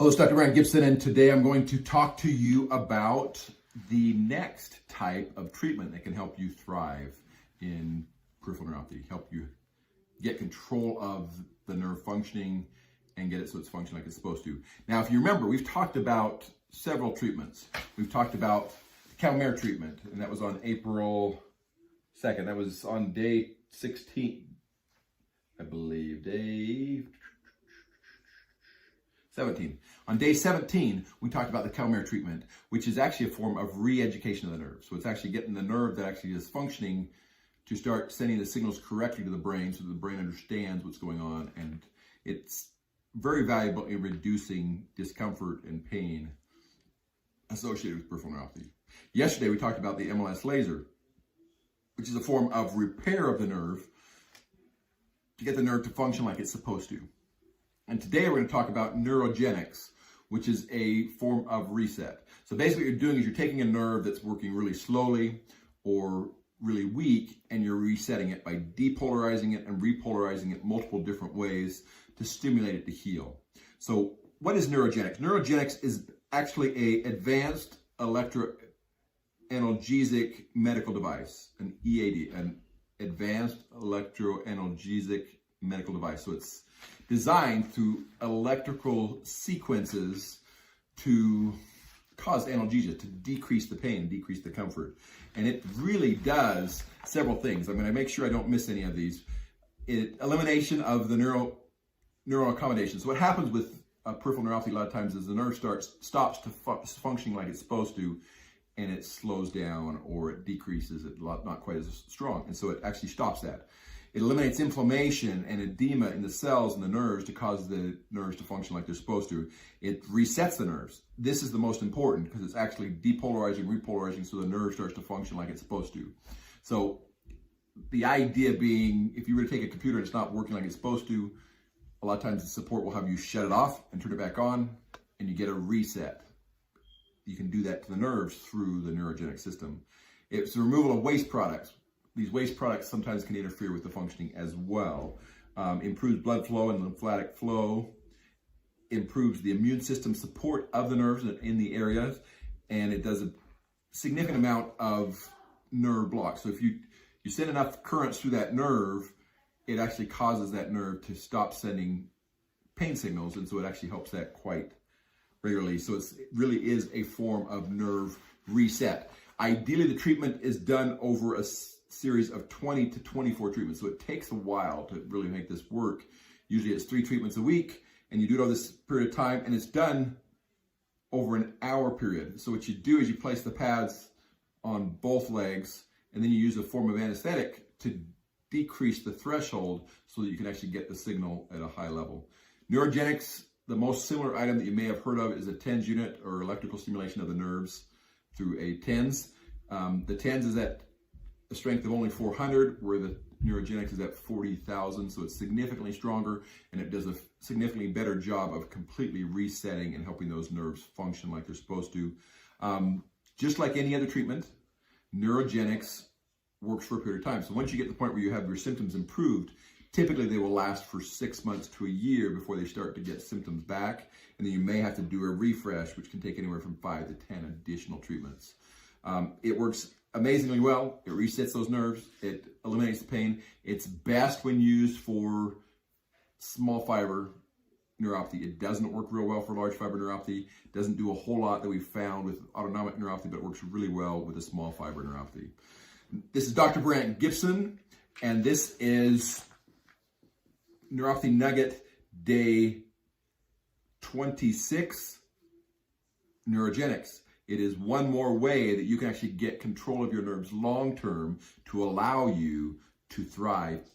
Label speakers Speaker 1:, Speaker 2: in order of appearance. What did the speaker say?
Speaker 1: Hello, it's Dr. Brandt R Gibson, and today I'm going to talk to you about the next type of treatment that can help you thrive in peripheral neuropathy, help you get control of the nerve functioning and get it so it's functioning like it's supposed to. Now, if you remember, we've talked about several treatments. We've talked about the Calmare treatment, and that was on April 2nd. That was on day 16, I believe, day 17. On day 17, we talked about the Calmare treatment, which is actually a form of re-education of the nerve. So it's actually getting the nerve that actually is functioning to start sending the signals correctly to the brain so that the brain understands what's going on. And it's very valuable in reducing discomfort and pain associated with peripheral neuropathy. Yesterday, we talked about the MLS laser, which is a form of repair of the nerve to get the nerve to function like it's supposed to. And today we're going to talk about Neurogenx, which is a form of reset. So basically what you're doing is you're taking a nerve that's working really slowly or really weak, and you're resetting it by depolarizing it and repolarizing it multiple different ways to stimulate it to heal. So what is Neurogenx? Neurogenx is actually an advanced electroanalgesic medical device, an EAD, an advanced electroanalgesic medical device. So it's designed through electrical sequences to cause analgesia, to decrease the pain, decrease the comfort. And it really does several things. I'm going to make sure I don't miss any of these. Elimination of the neural accommodation. So what happens with peripheral neuropathy a lot of times is the nerve stops to functioning like it's supposed to, and it slows down or it decreases it, not quite as strong. And so it actually stops that. It eliminates inflammation and edema in the cells and the nerves to cause the nerves to function like they're supposed to. It resets the nerves. This is the most important because it's actually depolarizing, repolarizing, so the nerve starts to function like it's supposed to. So the idea being, if you were to take a computer and it's not working like it's supposed to, a lot of times the support will have you shut it off and turn it back on, and you get a reset. You can do that to the nerves through the Neurogenx system. It's the removal of waste products. These waste products sometimes can interfere with the functioning as well. Improves blood flow and lymphatic flow, improves the immune system support of the nerves in the areas, and it does a significant amount of nerve block. So if you send enough currents through that nerve, it actually causes that nerve to stop sending pain signals, and so it actually helps that quite regularly. So it really is a form of nerve reset. Ideally, the treatment is done over a series of 20 to 24 treatments. So it takes a while to really make this work. Usually it's 3 treatments a week, and you do it over this period of time, and it's done over an hour period. So what you do is you place the pads on both legs, and then you use a form of anesthetic to decrease the threshold so that you can actually get the signal at a high level. Neurogenx, the most similar item that you may have heard of is a TENS unit, or electrical stimulation of the nerves through a TENS. The TENS is at a strength of only 400, where the Neurogenx is at 40,000, so it's significantly stronger, and it does a significantly better job of completely resetting and helping those nerves function like they're supposed to. Just like any other treatment, Neurogenx works for a period of time. So once you get to the point where you have your symptoms improved, typically they will last for 6 months to a year before they start to get symptoms back, and then you may have to do a refresh, which can take anywhere from 5 to 10 additional treatments. It works amazingly well. It resets those nerves. It eliminates the pain. It's best when used for small fiber neuropathy. It doesn't work real well for large fiber neuropathy. It doesn't do a whole lot that we've found with autonomic neuropathy, but it works really well with a small fiber neuropathy. This is Dr. Brandt Gibson, and this is Neuropathy Nugget Day 26, Neurogenx. It is one more way that you can actually get control of your nerves long term to allow you to thrive